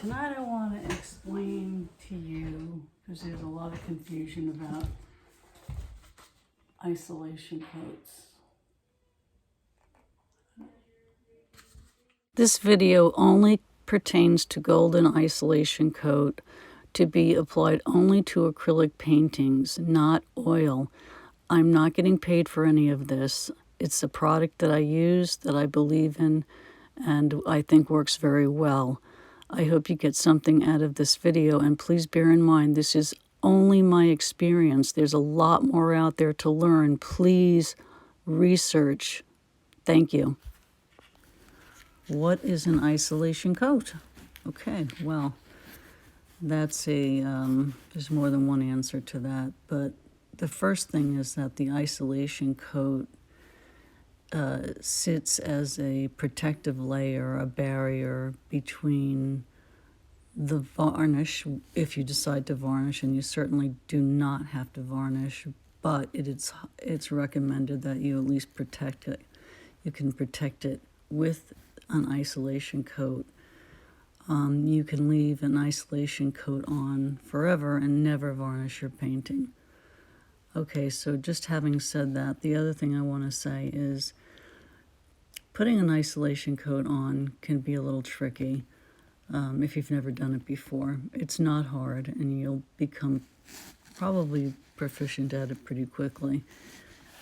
Tonight I want to explain to you, because there's a lot of confusion about isolation coats. This video only pertains to golden isolation coat to be applied only to acrylic paintings, not oil. I'm not getting paid for any of this. It's a product that I use, that I believe in, and I think works very well. I hope you get something out of this video, and please bear in mind this is only my experience. There's a lot more out there to learn. Please research. Thank you. What is an isolation coat? Okay, well, that's there's more than one answer to that, but the first thing is that the isolation coat sits as a protective layer, a barrier between the varnish, if you decide to varnish, and you certainly do not have to varnish, but it's recommended that you at least protect it. You can protect it with an isolation coat. You can leave an isolation coat on forever and never varnish your painting. Okay, so just having said that, the other thing I want to say is putting an isolation coat on can be a little tricky if you've never done it before. It's not hard, and you'll become probably proficient at it pretty quickly.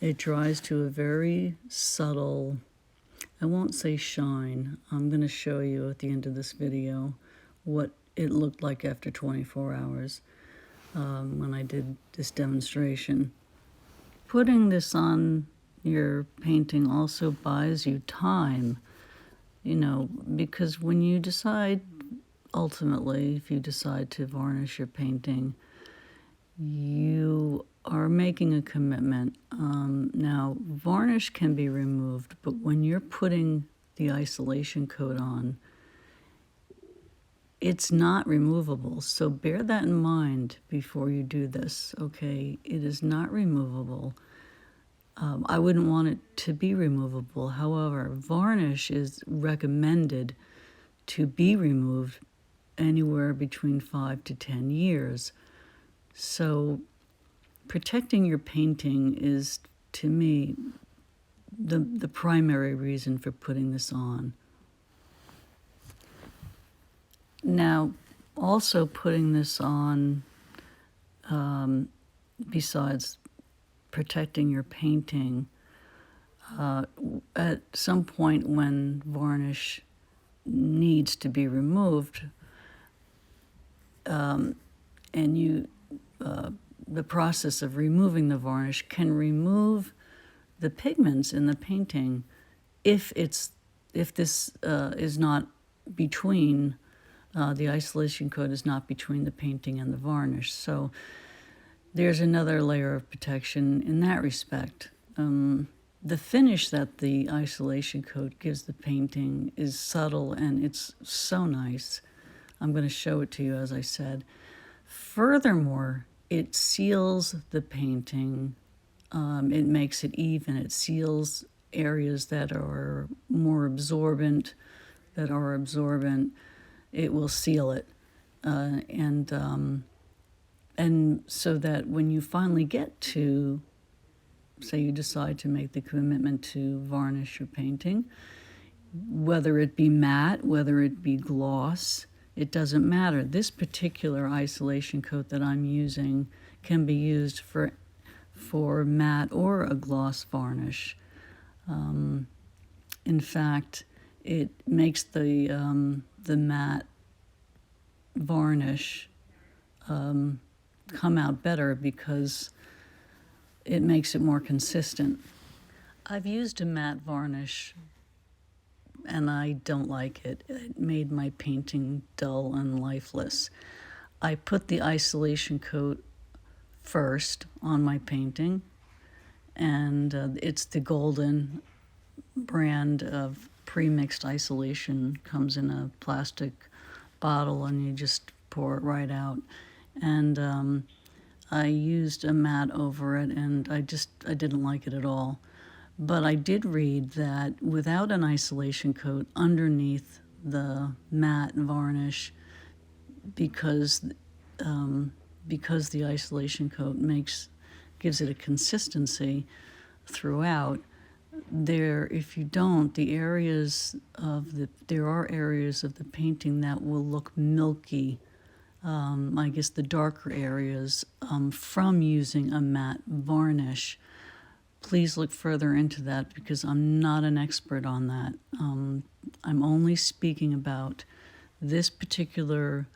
It dries to a very subtle, I won't say shine. I'm going to show you at the end of this video what it looked like after 24 hours when I did this demonstration. Putting this on your painting also buys you time, because when you decide, ultimately, if you decide to varnish your painting, you are making a commitment. Now, varnish can be removed, but when you're putting the isolation coat on, it's not removable. So bear that in mind before you do this, okay? It is not removable. I wouldn't want it to be removable. However, varnish is recommended to be removed anywhere between 5 to 10 years. So protecting your painting is, to me, the primary reason for putting this on. Now, also putting this on, besides protecting your painting, at some point when varnish needs to be removed, and the process of removing the varnish can remove the pigments in the painting if this is not between, the isolation coat is not between the painting and the varnish. So there's another layer of protection in that respect. The finish that the isolation coat gives the painting is subtle, and it's so nice. I'm going to show it to you, as I said. Furthermore, it seals the painting. It makes it even. It seals areas that are more absorbent, It will seal it. And so that when you finally get to, say you decide to make the commitment to varnish your painting, whether it be matte, whether it be gloss, it doesn't matter. This particular isolation coat that I'm using can be used for matte or a gloss varnish. In fact, it makes the matte varnish come out better because it makes it more consistent. I've used a matte varnish and I don't like it. It made my painting dull and lifeless. I put the isolation coat first on my painting, and it's the Golden brand of pre-mixed isolation. Comes in a plastic bottle and you just pour it right out. And I used a matte over it, and I didn't like it at all. But I did read that without an isolation coat underneath the matte varnish, because because the isolation coat gives it a consistency throughout. If you don't, there are areas of the painting that will look milky. I guess the darker areas from using a matte varnish. Please look further into that because I'm not an expert on that. I'm only speaking about this particular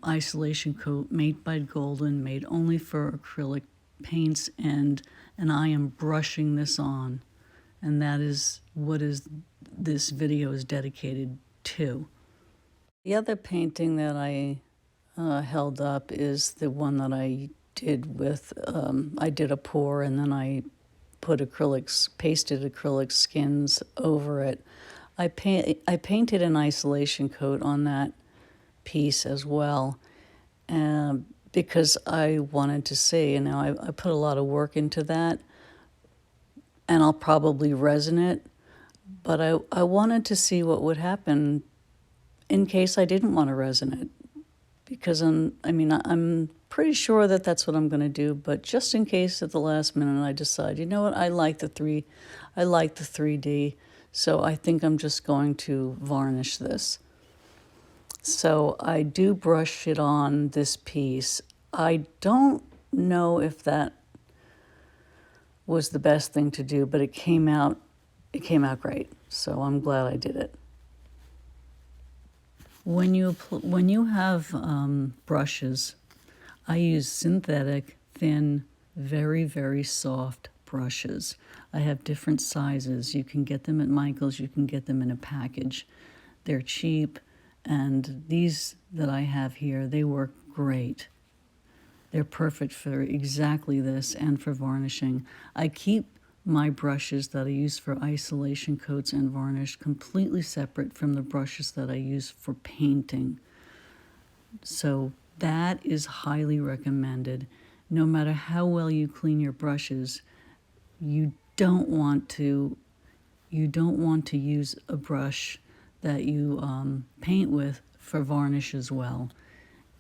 isolation coat made by Golden, made only for acrylic paints, and I am brushing this on, and that is what this video is dedicated to. The other painting that I held up is the one that I did with, I did a pour and then I put pasted acrylic skins over it. I painted an isolation coat on that piece as well, because I wanted to see, I put a lot of work into that, and I'll probably resin it, but I wanted to see what would happen in case I didn't want to resin it, because I'm pretty sure that that's what I'm going to do, but just in case at the last minute I decide, you know what, I like the 3D, so I think I'm just going to varnish this. So I do brush it on this piece. I don't know if that was the best thing to do, but it came out great. So I'm glad I did it. When you have brushes, I use synthetic, thin, very, very soft brushes. I have different sizes. You can get them at Michael's. You can get them in a package. They're cheap. And these that I have here, they work great. They're perfect for exactly this and for varnishing. I keep my brushes that I use for isolation coats and varnish completely separate from the brushes that I use for painting. So that is highly recommended. No matter how well you clean your brushes, you don't want to use a brush that you paint with for varnish as well,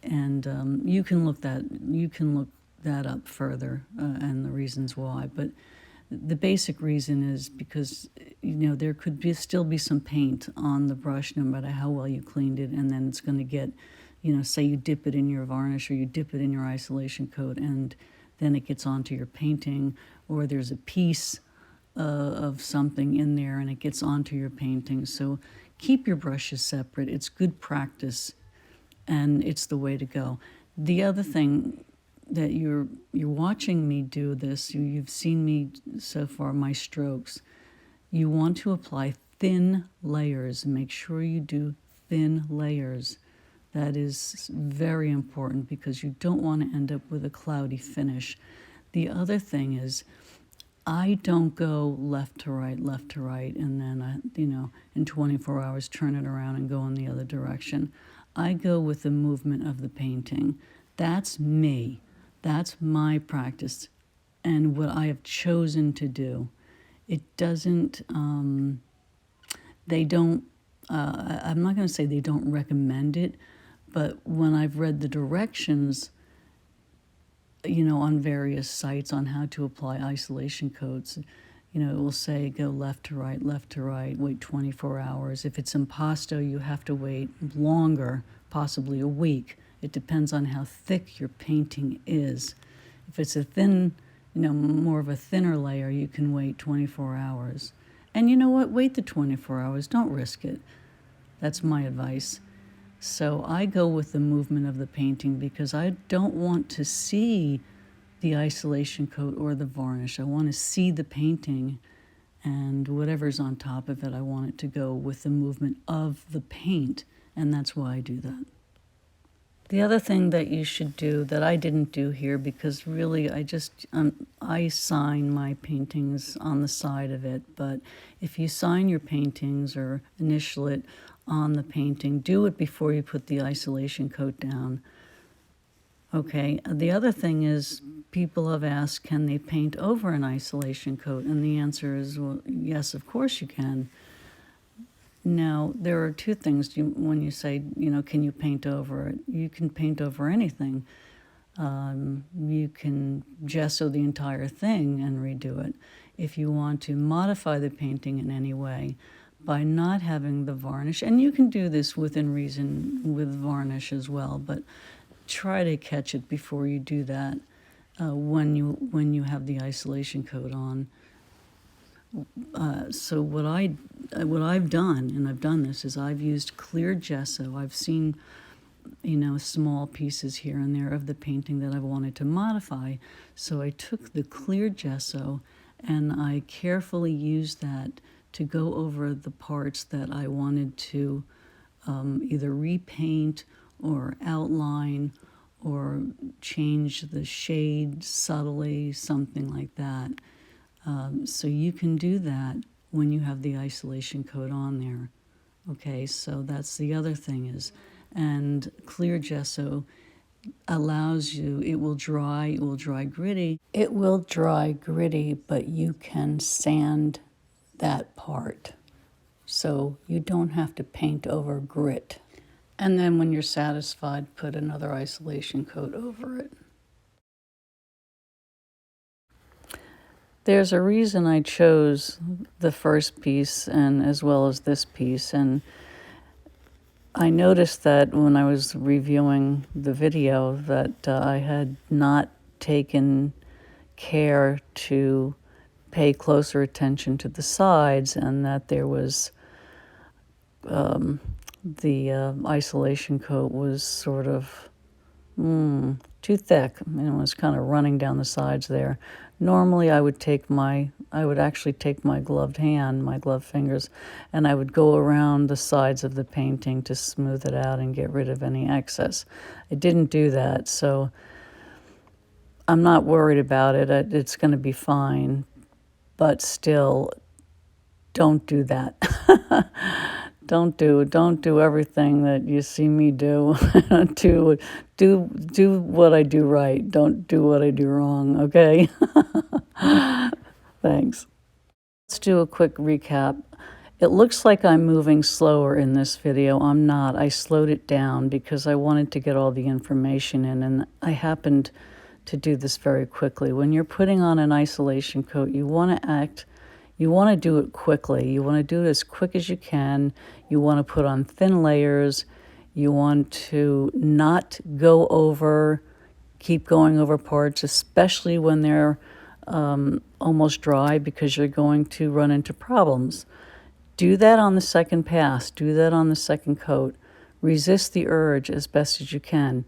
and you can look that up further and the reasons why. But the basic reason is because there could still be some paint on the brush no matter how well you cleaned it, and then it's going to get, say you dip it in your varnish or you dip it in your isolation coat, and then it gets onto your painting, or there's a piece of something in there and it gets onto your painting. So keep your brushes separate. It's good practice, and it's the way to go. The other thing that you're watching me do this, you've seen me so far, my strokes. You want to apply thin layers. Make sure you do thin layers. That is very important because you don't want to end up with a cloudy finish. The other thing is, I don't go left to right, and then, in 24 hours turn it around and go in the other direction. I go with the movement of the painting. That's me. That's my practice and what I have chosen to do. It doesn't, I'm not going to say they don't recommend it, but when I've read the directions, on various sites on how to apply isolation coats, it will say go left to right, wait 24 hours. If it's impasto, you have to wait longer, possibly a week. It depends on how thick your painting is. If it's a thin, more of a thinner layer, you can wait 24 hours. And you know what? Wait the 24 hours. Don't risk it. That's my advice. So I go with the movement of the painting because I don't want to see the isolation coat or the varnish. I want to see the painting, and whatever's on top of it, I want it to go with the movement of the paint, and that's why I do that. The other thing that you should do that I didn't do here, because really I sign my paintings on the side of it, but if you sign your paintings or initial it on the painting, do it before you put the isolation coat down. Okay, the other thing is people have asked, can they paint over an isolation coat? And the answer is, well, yes, of course you can. Now, there are two things when you say, can you paint over it? You can paint over anything. You can gesso the entire thing and redo it. If you want to modify the painting in any way by not having the varnish, and you can do this within reason with varnish as well, but try to catch it before you do that when you have the isolation coat on. So what I've done, and I've done this, is I've used clear gesso. I've seen small pieces here and there of the painting that I wanted to modify. So I took the clear gesso and I carefully used that to go over the parts that I wanted to either repaint or outline or change the shade subtly, something like that. So you can do that when you have the isolation coat on there. Okay, so that's the other thing is, and clear gesso allows you, it will dry gritty. It will dry gritty, but you can sand that part. So you don't have to paint over grit. And then when you're satisfied, put another isolation coat over it. There's a reason I chose the first piece and as well as this piece, and I noticed that when I was reviewing the video that I had not taken care to pay closer attention to the sides, and that there was the isolation coat was sort of too thick, and it was kind of running down the sides there. Normally I would actually take my gloved hand, my gloved fingers, and I would go around the sides of the painting to smooth it out and get rid of any excess. I didn't do that, so I'm not worried about it. It's going to be fine, but still, don't do that. Don't do everything that you see me do. do what I do right. Don't do what I do wrong, okay? Thanks. Let's do a quick recap. It looks like I'm moving slower in this video. I'm not. I slowed it down because I wanted to get all the information in, and I happened to do this very quickly. When you're putting on an isolation coat, you want to do it quickly. You want to do it as quick as you can. You want to put on thin layers. You want to not keep going over parts, especially when they're almost dry, because you're going to run into problems. Do that on the second pass. Do that on the second coat. Resist the urge as best as you can.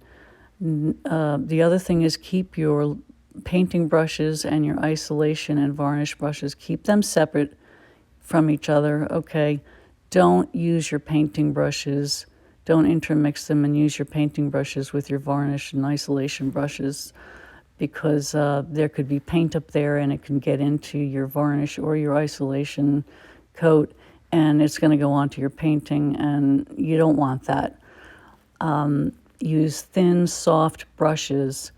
The other thing is keep your painting brushes and your isolation and varnish brushes, keep them separate from each other, okay? Don't use your painting brushes. Don't intermix them and use your painting brushes with your varnish and isolation brushes, because there could be paint up there and it can get into your varnish or your isolation coat, and it's going to go onto your painting, and you don't want that. Use thin, soft brushes.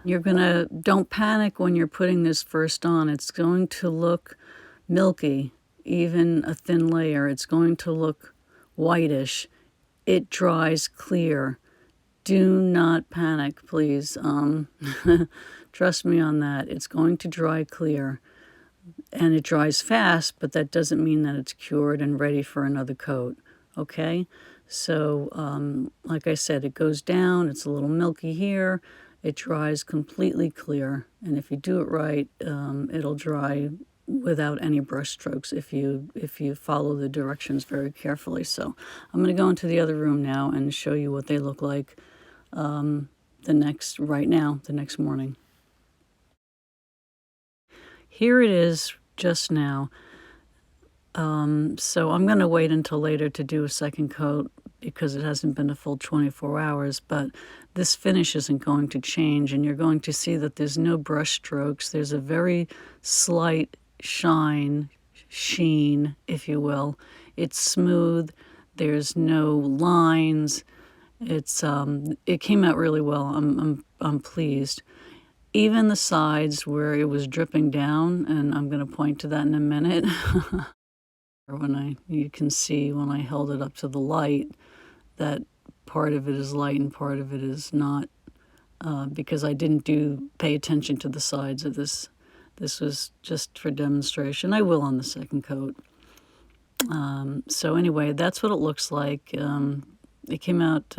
Don't panic when you're putting this first on. It's going to look milky, even a thin layer. It's going to look whitish. It dries clear. Do not panic, please. Trust me on that. It's going to dry clear. And it dries fast, but that doesn't mean that it's cured and ready for another coat. Okay? So, like I said, it goes down. It's a little milky here. It dries completely clear, and if you do it right, it'll dry without any brush strokes if you follow the directions very carefully. So I'm going to go into the other room now and show you what they look like the next morning. Here it is just now. So I'm going to wait until later to do a second coat because it hasn't been a full 24 hours, but this finish isn't going to change, and you're going to see that there's no brush strokes. There's a very slight sheen, if you will. It's smooth. There's no lines. It came out really well. I'm pleased. Even the sides where it was dripping down, and I'm going to point to that in a minute. You can see when I held it up to the light that part of it is light and part of it is not, because I didn't pay attention to the sides of this. This was just for demonstration. I will on the second coat. So anyway, that's what it looks like. It came out,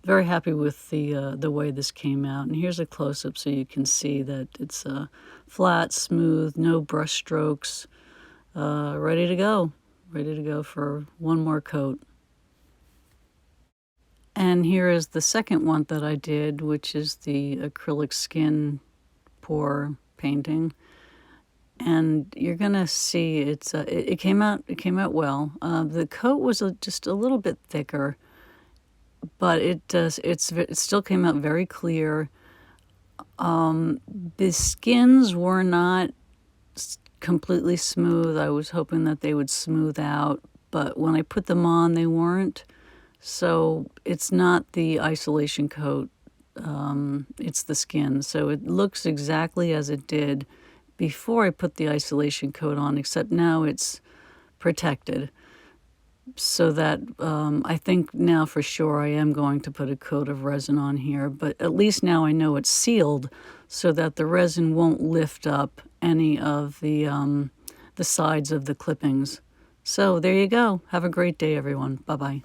very happy with the way this came out. And here's a close-up so you can see that it's flat, smooth, no brush strokes, ready to go for one more coat. And here is the second one that I did, which is the acrylic skin pour painting. And you're gonna see it came out well. The coat was just a little bit thicker, but it still came out very clear. The skins were not completely smooth. I was hoping that they would smooth out, but when I put them on, they weren't. So it's not the isolation coat, it's the skin. So it looks exactly as it did before I put the isolation coat on, except now it's protected. So that I think now for sure I am going to put a coat of resin on here, but at least now I know it's sealed so that the resin won't lift up any of the sides of the clippings. So there you go. Have a great day, everyone. Bye-bye.